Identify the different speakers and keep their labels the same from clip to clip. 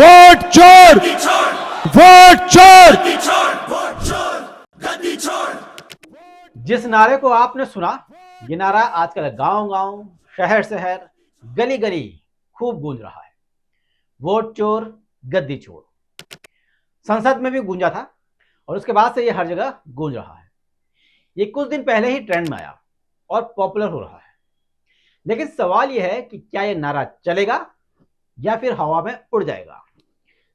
Speaker 1: Vote चोर, vote चोर।
Speaker 2: जिस नारे को आपने सुना, ये नारा आजकल गांव-गांव, शहर-शहर, गली-गली खूब गूंज रहा है। वोट चोर, गद्दी छोड़। संसद में भी गूंजा था और उसके बाद से ये हर जगह गूंज रहा है। ये कुछ दिन पहले ही ट्रेंड में आया और पॉपुलर हो रहा है। लेकिन सवाल यह है कि क्या ये नारा चलेगा या फिर हवा में उड़ जाएगा,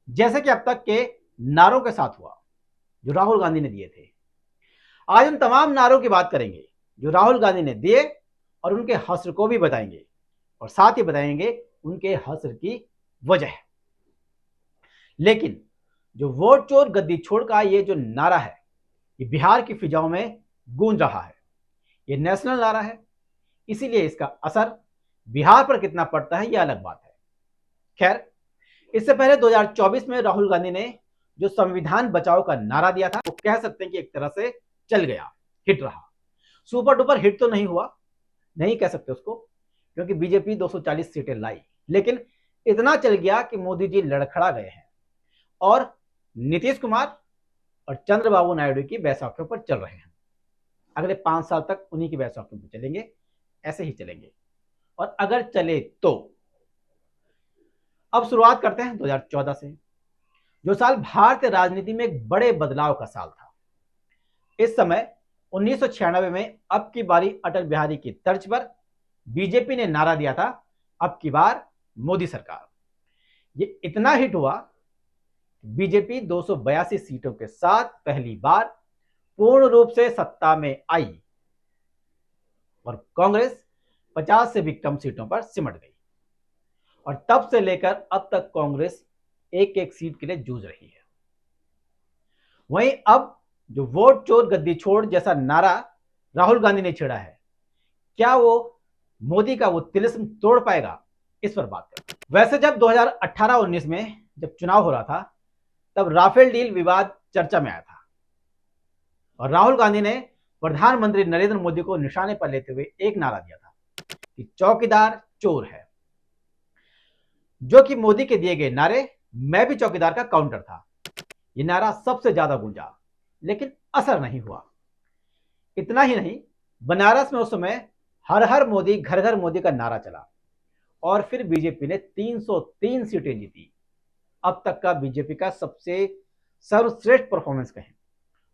Speaker 2: जैसे कि अब तक के नारों के साथ हुआ जो राहुल गांधी ने दिए थे। आज उन तमाम नारों की बात करेंगे जो राहुल गांधी ने दिए और उनके हश्र को भी बताएंगे और साथ ही बताएंगे उनके हश्र की वजह। लेकिन जो वोट चोर गद्दी छोड़ का ये जो नारा है, ये बिहार की फिजाओं में गूंज रहा है। ये नेशनल नारा है, इसीलिए इसका असर बिहार पर कितना पड़ता है यह अलग बात है। खैर, इससे पहले 2024 में राहुल गांधी ने जो संविधान बचाओ का नारा दिया था, वो कह सकते हैं कि एक तरह से चल गया, हिट रहा। सुपर डुपर हिट तो नहीं हुआ, नहीं कह सकते उसको, क्योंकि बीजेपी 240 सीटें लाई, लेकिन इतना चल गया कि मोदी जी लड़खड़ा गए हैं और नीतीश कुमार और चंद्रबाबू नायडू की बैसाखियों पर चल रहे हैं। अगले 5 साल तक उन्हीं की बैसाखियों पर चलेंगे, ऐसे ही चलेंगे। और अगर चले तो अब शुरुआत करते हैं 2014 से, जो साल भारतीय राजनीति में एक बड़े बदलाव का साल था। इस समय 1996 में अब की बारी अटल बिहारी की तर्ज पर बीजेपी ने नारा दिया था, अब की बार मोदी सरकार। ये इतना हिट हुआ, बीजेपी 282 सीटों के साथ पहली बार पूर्ण रूप से सत्ता में आई और कांग्रेस 50 से भी कम सीटों पर सिमट गई। और तब से लेकर अब तक कांग्रेस एक एक सीट के लिए जूझ रही है। वहीं अब जो वोट चोर गद्दी छोड़ जैसा नारा राहुल गांधी ने छेड़ा है, क्या वो मोदी का वो तिलिस्म तोड़ पाएगा, इस पर बात करें। वैसे जब 2018-19 में जब चुनाव हो रहा था, तब राफेल डील विवाद चर्चा में आया था और राहुल गांधी ने प्रधानमंत्री नरेंद्र मोदी को निशाने पर लेते हुए एक नारा दिया था कि चौकीदार चोर है, जो कि मोदी के दिए गए नारे मैं भी चौकीदार का काउंटर था। यह नारा सबसे ज्यादा गूंजा, लेकिन असर नहीं हुआ। इतना ही नहीं, बनारस में उस समय हर हर मोदी घर घर मोदी का नारा चला और फिर बीजेपी ने 303 सीटें जीती। अब तक का बीजेपी का सबसे सर्वश्रेष्ठ परफॉर्मेंस कहें,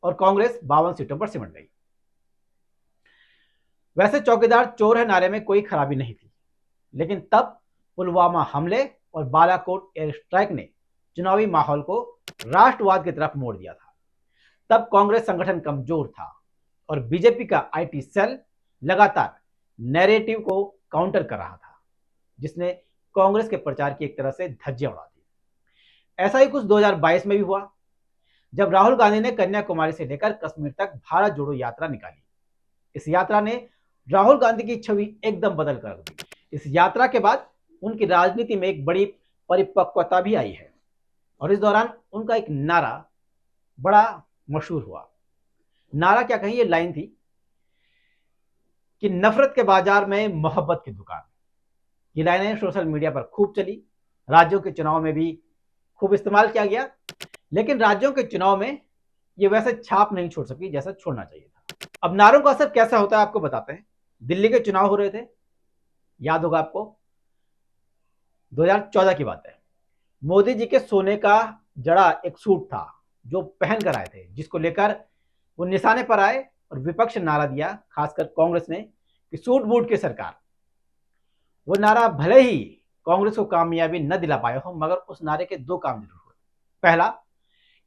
Speaker 2: और कांग्रेस 52 सीटों पर सिमट गई। वैसे चौकीदार चोर है नारे में कोई खराबी नहीं थी, लेकिन तब पुलवामा हमले और बालाकोट एयर स्ट्राइक ने चुनावी माहौल को राष्ट्रवाद की तरफ मोड़ दिया था। तब कांग्रेस संगठन कमजोर था और बीजेपी का आईटी सेल लगातार नैरेटिव को काउंटर कर रहा था, जिसने कांग्रेस के प्रचार की एक तरह से धज्जियां उड़ा दी। ऐसा ही कुछ 2022 में भी हुआ, जब राहुल गांधी ने कन्याकुमारी से लेकर कश्मीर तक भारत जोड़ो यात्रा निकाली। इस यात्रा ने राहुल गांधी की छवि एकदम बदल कर दी। इस यात्रा के बाद उनकी राजनीति में एक बड़ी परिपक्वता भी आई है और इस दौरान उनका एक नारा बड़ा मशहूर हुआ। नारा क्या कहीं, ये लाइन थी कि नफरत के बाजार में मोहब्बत की दुकान। ये लाइनें सोशल मीडिया पर खूब चली, राज्यों के चुनाव में भी खूब इस्तेमाल किया गया, लेकिन राज्यों के चुनाव में ये वैसे छाप नहीं छोड़ सकी जैसा छोड़ना चाहिए था। अब नारों का असर कैसा होता है आपको बताते हैं। दिल्ली के चुनाव हो रहे थे, याद होगा आपको, 2014 की बात है। मोदी जी के सोने का जड़ा एक सूट था जो पहन कर आए थे, जिसको लेकर वो निशाने पर आए और विपक्ष नारा दिया, खासकर कांग्रेस ने, कि सूट बूट की सरकार। वो नारा भले ही कांग्रेस को कामयाबी न दिला पाए हो, मगर उस नारे के दो काम जरूर हुए। पहला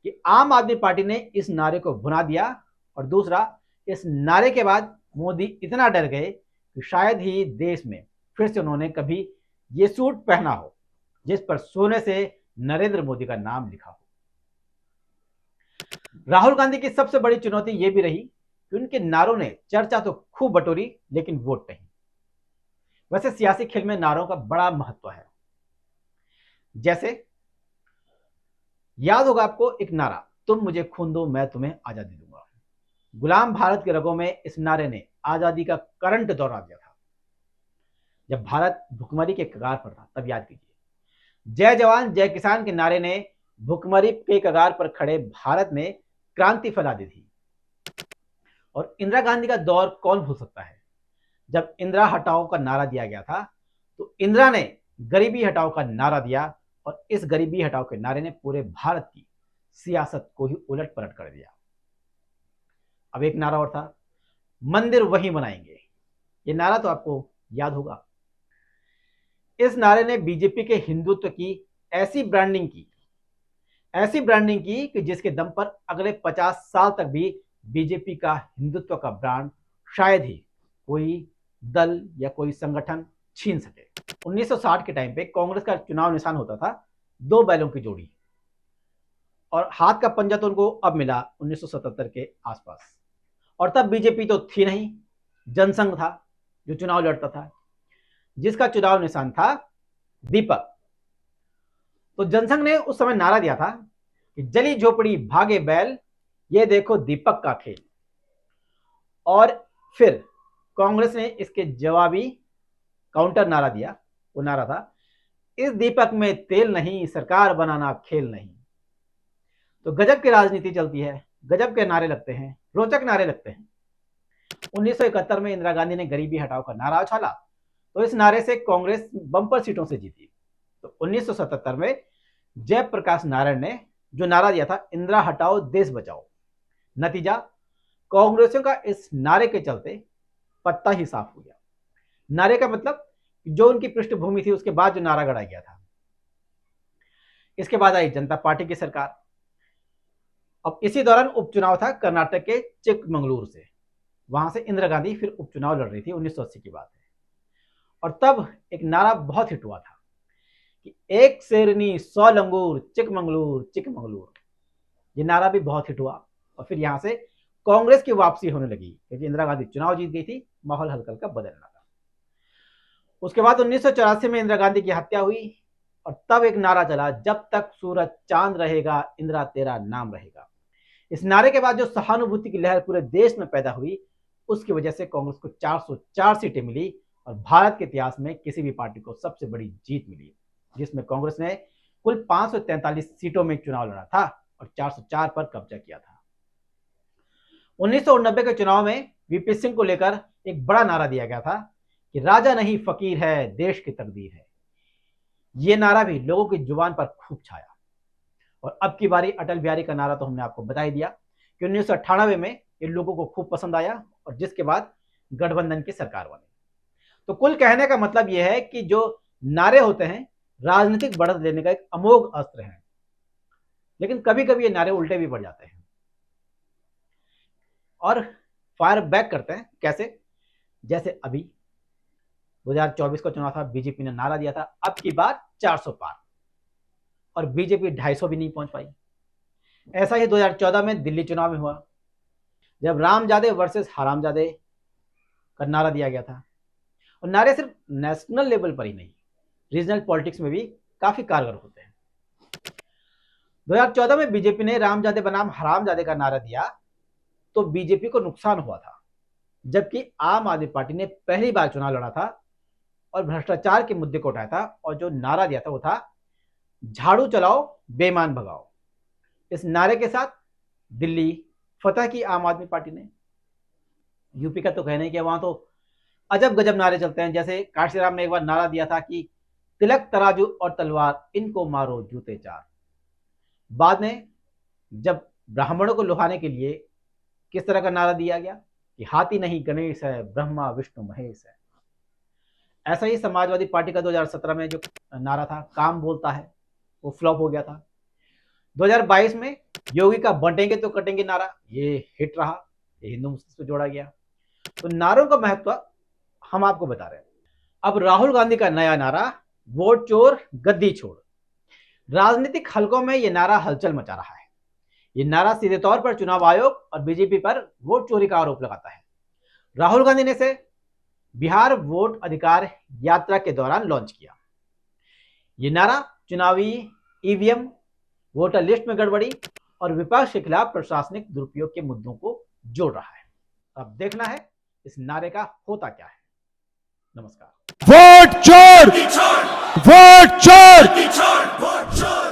Speaker 2: कि आम आदमी पार्टी ने इस नारे को भुना दिया और दूसरा, इस नारे के बाद मोदी इतना डर गए कि शायद ही देश में फिर से उन्होंने कभी ये सूट पहना हो जिस पर सोने से नरेंद्र मोदी का नाम लिखा हो। राहुल गांधी की सबसे बड़ी चुनौती यह भी रही कि उनके नारों ने चर्चा तो खूब बटोरी, लेकिन वोट नहीं। वैसे सियासी खेल में नारों का बड़ा महत्व है। जैसे याद होगा आपको एक नारा, तुम मुझे खून दो मैं तुम्हें आजादी दूंगा। गुलाम भारत के रगों में इस नारे ने आजादी का करंट दौड़ा दिया था। जब भारत भुखमरी के कगार पर था, तब याद कीजिए, जय जवान जय किसान के नारे ने भुखमरी के कगार पर खड़े भारत में क्रांति फैला दी थी। और इंदिरा गांधी का दौर कौन भूल सकता है। जब इंदिरा हटाओ का नारा दिया गया था तो इंदिरा ने गरीबी हटाओ का नारा दिया और इस गरीबी हटाओ के नारे ने पूरे भारत की सियासत को ही उलट पलट कर दिया। अब एक नारा और था, मंदिर वहीं बनाएंगे। ये नारा तो आपको याद होगा। इस नारे ने बीजेपी के हिंदुत्व की ऐसी ब्रांडिंग की कि जिसके दम पर अगले 50 साल तक भी बीजेपी का हिंदुत्व का ब्रांड शायद ही कोई दल या कोई संगठन छीन सके। 1960 के टाइम पे कांग्रेस का चुनाव निशान होता था दो बैलों की जोड़ी, और हाथ का पंजा तो उनको अब मिला 1977 के आसपास। और तब बीजेपी तो थी नहीं, जनसंघ था जो चुनाव लड़ता था, जिसका चुनाव निशान था दीपक। तो जनसंघ ने उस समय नारा दिया था कि जली झोपड़ी भागे बैल, ये देखो दीपक का खेल। और फिर कांग्रेस ने इसके जवाबी काउंटर नारा दिया। वो नारा था, इस दीपक में तेल नहीं, सरकार बनाना खेल नहीं। तो गजब की राजनीति चलती है, गजब के नारे लगते हैं, रोचक नारे लगते हैं। 1971 में इंदिरा गांधी ने गरीबी हटाओ का नारा उछाला तो इस नारे से कांग्रेस बम्पर सीटों से जीती। तो 1977 में जयप्रकाश नारायण ने जो नारा दिया था, इंदिरा हटाओ देश बचाओ, नतीजा कांग्रेसियों का इस नारे के चलते पत्ता ही साफ हो गया। नारे का मतलब जो उनकी पृष्ठभूमि थी उसके बाद जो नारा गढ़ा गया था। इसके बाद आई जनता पार्टी की सरकार। अब इसी दौरान उपचुनाव था कर्नाटक के चिकमंगलुरु से, वहां से इंदिरा गांधी फिर उपचुनाव लड़ रही थी। 1980 की बात है। और तब एक नारा बहुत हिट हुआ था कि एक शेरनी 100 लंगूर, चिकमंगलुरु चिकमंगलुरु। ये नारा भी बहुत हिट हुआ और फिर यहां से कांग्रेस की वापसी होने लगी क्योंकि इंदिरा गांधी चुनाव जीत गई थी, माहौल हल्का हल्का बदलना था। उसके बाद 1984 में इंदिरा गांधी की हत्या हुई और तब एक नारा चला, जब तक सूरज चांद रहेगा इंदिरा तेरा नाम रहेगा। इस नारे के बाद जो सहानुभूति की लहर पूरे देश में पैदा हुई, उसकी वजह से कांग्रेस को 404 सीटें मिली और भारत के इतिहास में किसी भी पार्टी को सबसे बड़ी जीत मिली, जिसमें कांग्रेस ने कुल 543 सीटों में चुनाव लड़ा था और 404 पर कब्जा किया था। 1990 के चुनाव में वीपी सिंह को लेकर एक बड़ा नारा दिया गया था कि राजा नहीं फकीर है, देश की तकदीर है। यह नारा भी लोगों की जुबान पर खूब छाया। और अब की बारी अटल बिहारी का नारा तो हमने आपको बता ही दिया कि 1998 में ये लोगों को खूब पसंद आया और जिसके बाद गठबंधन की सरकार बनी। तो कुल कहने का मतलब यह है कि जो नारे होते हैं राजनीतिक बढ़त लेने का एक अमोघ अस्त्र है, लेकिन कभी कभी ये नारे उल्टे भी पड़ जाते हैं और फायर बैक करते हैं। कैसे? जैसे अभी 2024 का चुनाव था, बीजेपी ने नारा दिया था अब की बार 400 पार, और बीजेपी 250 भी नहीं पहुंच पाई। ऐसा ही 2014 में दिल्ली चुनाव में हुआ, जब रामजादे वर्सेस हरामजादे का नारा दिया गया था। और नारे सिर्फ नेशनल लेवल पर ही नहीं, रीजनल पॉलिटिक्स में भी काफी कारगर होते हैं। 2014 में बीजेपी ने रामजादे बनाम हरामजादे का नारा दिया तो बीजेपी को नुकसान हुआ था, जबकि आम आदमी पार्टी ने पहली बार चुनाव लड़ा था और भ्रष्टाचार के मुद्दे को उठाया था और जो नारा दिया था वो था झाड़ू चलाओ बेईमान भगाओ। इस नारे के साथ दिल्ली फतह की आम आदमी पार्टी ने। यूपी का तो कहना ही क्या, वहां तो अजब गजब नारे चलते हैं। जैसे काशीराम ने एक बार नारा दिया था कि तिलक तराजू और तलवार इनको मारो जूते चार। बाद में जब ब्राह्मणों को लुभाने के लिए किस तरह का नारा दिया गया कि हाथी नहीं गणेश है, ब्रह्मा विष्णु महेश है। ऐसा ही समाजवादी पार्टी का 2017 में जो नारा था काम बोलता है, वो फ्लॉप हो गया था। 2022 में योगी का बंटेंगे तो कटेंगे नारा, ये हिट रहा, ये हिंदू मुस्लिम से जोड़ा गया। तो नारों का महत्व हम आपको बता रहे हैं। अब राहुल गांधी का नया नारा, वोट चोर गद्दी छोड़। राजनीतिक हलकों में यह नारा हलचल मचा रहा है। यह नारा सीधे तौर पर चुनाव आयोग और बीजेपी पर वोट चोरी का आरोप लगाता है। राहुल गांधी ने इसे बिहार वोट अधिकार यात्रा के दौरान लॉन्च किया। यह नारा चुनावी ईवीएम, वोटर लिस्ट में गड़बड़ी और विपक्ष के खिलाफ प्रशासनिक दुरुपयोग के मुद्दों को जोड़ रहा है। अब देखना है इस नारे का होता क्या है। नमस्कार।
Speaker 1: वोट चोर, वोट चोर।